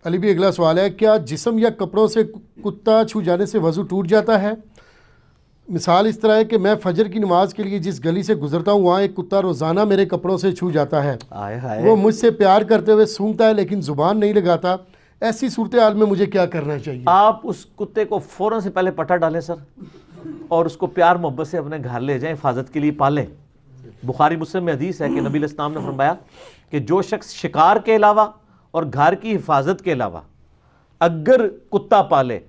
علی بھی اگلا سوال ہے، کیا جسم یا کپڑوں سے کتا چھو جانے سے وضو ٹوٹ جاتا ہے؟ مثال اس طرح ہے کہ میں فجر کی نماز کے لیے جس گلی سے گزرتا ہوں وہاں ایک کتا روزانہ میرے کپڑوں سے چھو جاتا ہے، وہ مجھ سے پیار کرتے ہوئے سونگتا ہے لیکن زبان نہیں لگاتا، ایسی صورتحال میں مجھے کیا کرنا چاہیے؟ آپ اس کتے کو فوراً سے پہلے پٹا ڈالیں سر، اور اس کو پیار محبت سے اپنے گھر لے جائیں، حفاظت کے لیے پالیں۔ بخاری مسلم میں حدیث ہے کہ نبی علیہ السلام نے فرمایا کہ جو شخص شکار کے علاوہ اور گھر کی حفاظت کے علاوہ اگر کتا پالے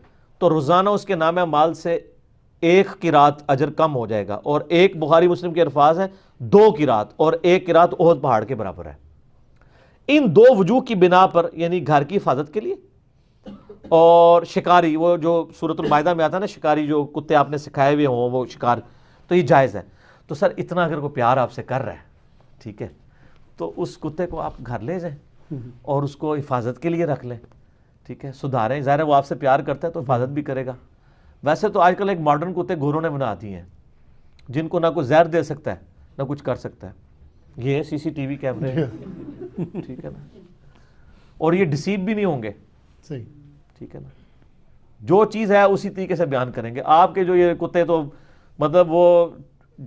تو روزانہ اس کے نام اعمال سے 1 قرات اجر کم ہو جائے گا، اور ایک بخاری مسلم کے الفاظ ہیں 2 قرات، اور 1 قرات احد پہاڑ کے برابر ہے۔ ان 2 وجوہ کی بنا پر، یعنی گھر کی حفاظت کے لیے اور شکاری، وہ جو سورۃ المائدہ میں آتا ہے نا، شکاری جو کتے آپ نے سکھائے ہوئے ہوں وہ شکار، تو یہ جائز ہے۔ تو سر اتنا اگر کوئی پیار آپ سے کر رہا ہے، ٹھیک ہے، تو اس کتے کو آپ گھر لے جائیں اور اس کو حفاظت کے لیے رکھ لیں، ٹھیک ہے، سدھاریں۔ ظاہر ہے وہ آپ سے پیار کرتا ہے تو حفاظت بھی کرے گا۔ ویسے تو آج کل ایک ماڈرن کتے گوروں نے بنا دی ہیں جن کو نہ کوئی زہر دے سکتا ہے نہ کچھ کر سکتا ہے، یہ سی سی ٹی وی کیمرے ہیں، ٹھیک ہے نا، اور یہ ڈسیو بھی نہیں ہوں گے، صحیح، ٹھیک ہے نا، جو چیز ہے اسی طریقے سے بیان کریں گے۔ آپ کے جو یہ کتے تو مطلب وہ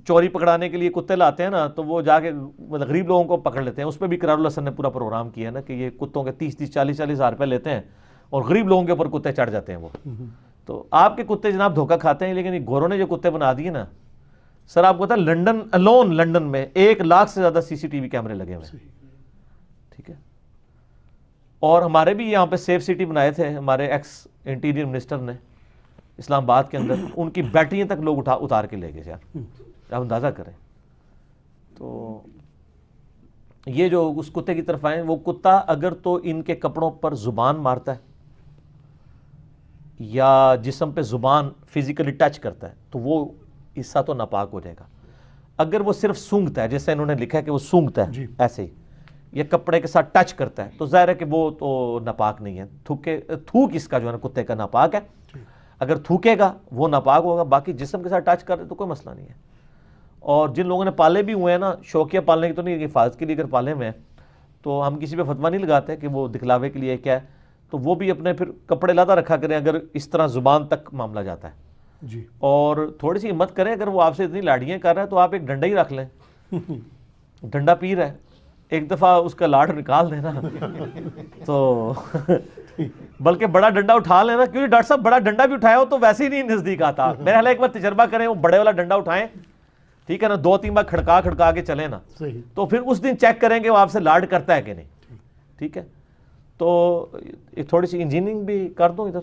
چوری پکڑانے کے لیے کتے لاتے ہیں نا، تو وہ جا کے مطلب غریب لوگوں کو پکڑ لیتے ہیں۔ اس پہ بھی قرار الحسن نے پورا پروگرام کیا ہے نا کہ یہ کتوں کے 30-30 40-40 ہزار روپے لیتے ہیں اور غریب لوگوں کے اوپر کتے چڑھ جاتے ہیں وہ۔ تو آپ کے کتے جناب دھوکہ کھاتے ہیں، لیکن یہ گوروں نے جو کتے بنا دیے نا سر، آپ کو پتا ہے لنڈن الون، لنڈن میں 1 لاکھ سے زیادہ سی سی ٹی وی کیمرے لگے ہوئے ہیں، ٹھیک ہے۔ اور ہمارے بھی یہاں پہ سیف سٹی بنائے تھے ہمارے ایکس انٹیریئر منسٹر نے اسلام آباد کے اندر، ان کی بیٹریاں تک لوگ اتار کے لے گئے یار، آپ اندازہ کریں۔ تو یہ جو اس کتے کی طرف آئیں، وہ کتا اگر تو ان کے کپڑوں پر زبان مارتا ہے یا جسم پہ زبان فزیکلی ٹچ کرتا ہے تو وہ حصہ تو ناپاک ہو جائے گا۔ اگر وہ صرف سونگتا ہے، جیسے انہوں نے لکھا ہے کہ وہ سونگتا ہے ایسے ہی، یا کپڑے کے ساتھ ٹچ کرتا ہے، تو ظاہر ہے کہ وہ تو ناپاک نہیں ہے۔ تھوک اس کا جو ہے نا کتے کا ناپاک ہے، اگر تھوکے گا وہ ناپاک ہوگا، باقی جسم کے ساتھ ٹچ کرے تو کوئی مسئلہ نہیں ہے۔ اور جن لوگوں نے پالے بھی ہوئے ہیں نا، شوقیہ پالنے کی تو نہیں، حفاظت کے لیے اگر پالے ہوئے ہیں تو ہم کسی پہ فتویٰ نہیں لگاتے کہ وہ دکھلاوے کے لیے کیا ہے، تو وہ بھی اپنے پھر کپڑے لاتا رکھا کریں اگر اس طرح زبان تک معاملہ جاتا ہے جی، اور تھوڑی سی ہمت کریں، اگر وہ آپ سے اتنی لاڑیاں کر رہا ہے تو آپ ایک ڈنڈا ہی رکھ لیں، ڈنڈا پیر ہے، ایک دفعہ اس کا لاڑ نکال دینا تو بلکہ بڑا ڈنڈا اٹھا لینا، کیونکہ ڈاکٹر صاحب بڑا ڈنڈا بھی اٹھایا ہو تو ویسے ہی نہیں نزدیک آتا۔ میرا حال ایک بار تجربہ کریں، وہ بڑے والا ڈنڈا اٹھائیں، ٹھیک ہے نا، 2-3 بار کھڑکا کے چلیں نا، تو پھر اس دن چیک کریں کہ وہ آپ سے لاڈ کرتا ہے کہ نہیں، ٹھیک ہے۔ تو تھوڑی سی انجینئرنگ بھی کر دوں ادھر۔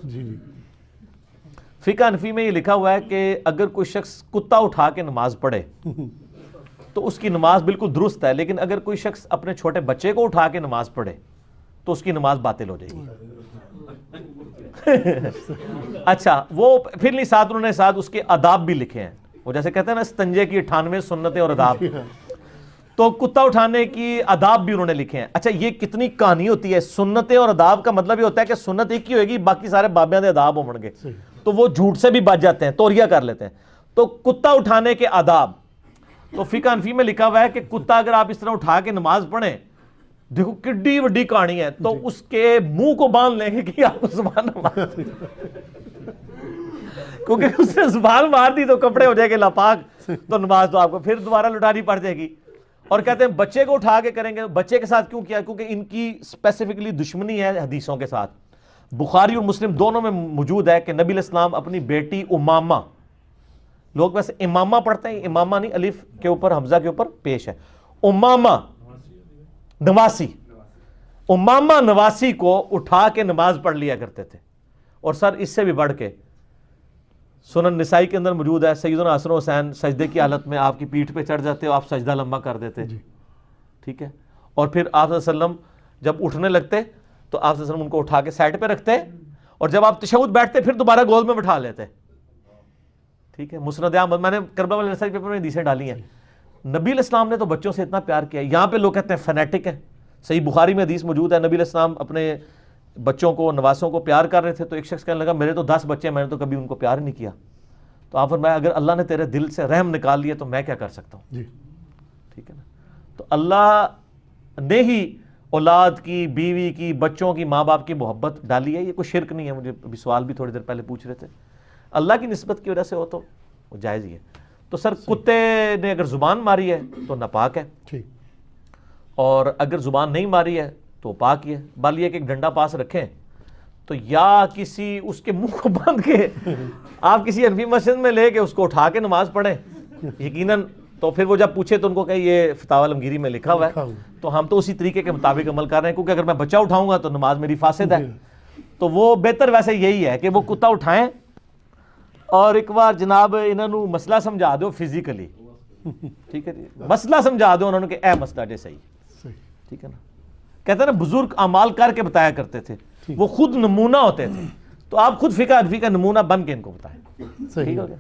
فقہ حنفی میں یہ لکھا ہوا ہے کہ اگر کوئی شخص کتا اٹھا کے نماز پڑھے تو اس کی نماز بالکل درست ہے، لیکن اگر کوئی شخص اپنے چھوٹے بچے کو اٹھا کے نماز پڑھے تو اس کی نماز باطل ہو جائے گی۔ اچھا، وہ پھر نہیں ساتھ انہوں نے ساتھ اس کے آداب بھی لکھے ہیں، وہ جیسے کہتے ہیں نا استنجے کی 98 سنتیں اور آداب، تو کتا اٹھانے کی آداب بھی انہوں نے لکھے ہیں۔ اچھا، یہ کتنی کہانی ہوتی ہے، سنتیں اور آداب کا مطلب یہ ہوتا ہے کہ سنت ایک ہی ہوئے گی، باقی سارے بابیاں دے آداب ہوں گے، تو وہ جھوٹ سے بھی بچ جاتے ہیں، توریہ کر لیتے ہیں۔ تو کتا اٹھانے کے آداب، تو فقہ حنفی میں لکھا ہوا ہے کہ کتا اگر آپ اس طرح اٹھا کے نماز پڑھیں، دیکھو کڈی وڈی کہانی ہے، تو اس کے منہ کو باندھ لیں گے کہ آپ کو زبان مار دی، کیونکہ اس نے زبان مار دی تو کپڑے ہو جائے گے ناپاک، تو نماز تو آپ کو پھر دوبارہ لٹانی پڑ جائے گی۔ اور کہتے ہیں بچے کو اٹھا کے کریں گے، بچے کے ساتھ کیوں کیا؟ کیونکہ ان کی اسپیسیفکلی دشمنی ہے حدیثوں کے ساتھ۔ بخاری اور مسلم دونوں میں موجود ہے کہ نبی علیہ السلام اپنی بیٹی امامہ، لوگ ویسے امامہ پڑھتے ہیں، امامہ نہیں، الف کے اوپر حمزہ کے اوپر پیش ہے، امامہ نواسی، امامہ نواسی کو اٹھا کے نماز پڑھ لیا کرتے تھے۔ اور سر اس سے بھی بڑھ کے سنن نسائی کے اندر موجود ہے، سیدنا حسن و حسین سجدے کی حالت میں آپ کی پیٹھ پہ چڑھ جاتے ہو، آپ سجدہ لمبا کر دیتے، ٹھیک ہے، اور پھر آپ صلی اللہ علیہ وسلم جب اٹھنے لگتے تو آپ صلی اللہ علیہ وسلم ان کو اٹھا کے سائڈ پہ رکھتے، اور جب آپ تشہد بیٹھتے پھر دوبارہ گود میں بٹھا لیتے، ٹھیک ہے۔ مسند احمد، میں نے کربلا والے ریسرچ پیپر میں حدیثیں ڈالی ہیں۔ نبی علیہ السلام نے تو بچوں سے اتنا پیار کیا، یہاں پہ لوگ کہتے ہیں فینیٹک ہے، صحیح بخاری میں حدیث موجود ہے، نبی علیہ السلام اپنے بچوں کو، نواسوں کو پیار کر رہے تھے، تو ایک شخص کہنے لگا میرے تو 10 بچے ہیں، میں نے تو کبھی ان کو پیار نہیں کیا۔ تو آپ فرمایا اگر اللہ نے تیرے دل سے رحم نکال لیا تو میں کیا کر سکتا ہوں، ٹھیک ہے نا۔ تو اللہ نے ہی اولاد کی، بیوی کی، بچوں کی، ماں باپ کی محبت ڈالی ہے، یہ کوئی شرک نہیں ہے. مجھے ابھی سوال بھی تھوڑی دیر پہلے پوچھ رہے تھے. اللہ کی نسبت کی وجہ سے ہو تو وہ جائز ہی ہے. تو سر کتے نے اگر زبان ماری ہے تو ناپاک ہے، ٹھیک. اور اگر زبان نہیں ماری ہے تو پاک ہی ہے. بال یہ کہ ایک ڈنڈا پاس رکھیں تو یا کسی اس کے منہ کو باندھ کے آپ کسی حنفی مسجد میں لے کے اس کو اٹھا کے نماز پڑھیں یقیناً. تو پھر وہ جب پوچھے تو ان کو کہ یہ فتاوی عالمگیری میں لکھا ہوا ہے، تو ہم تو اسی طریقے کے مطابق عمل کر رہے ہیں، کیونکہ اگر میں بچہ اٹھاؤں گا تو نماز میری فاسد ہے. تو وہ بہتر ویسے یہی ہے کہ وہ کتا اٹھائیں اور ایک بار جناب انہوں نے مسئلہ سمجھا دو فزیکلی. ٹھیک ہے جی، مسئلہ سمجھا دو انہوں نے کہ اے مسئلہ جے صحیح. ٹھیک ہے نا. کہتے ہیں نا بزرگ اعمال کر کے بتایا کرتے تھے، وہ خود نمونہ ہوتے تھے. تو آپ خود فقہ حنفی کا نمونہ بن کے ان کو بتائیں. ٹھیک ہو گیا.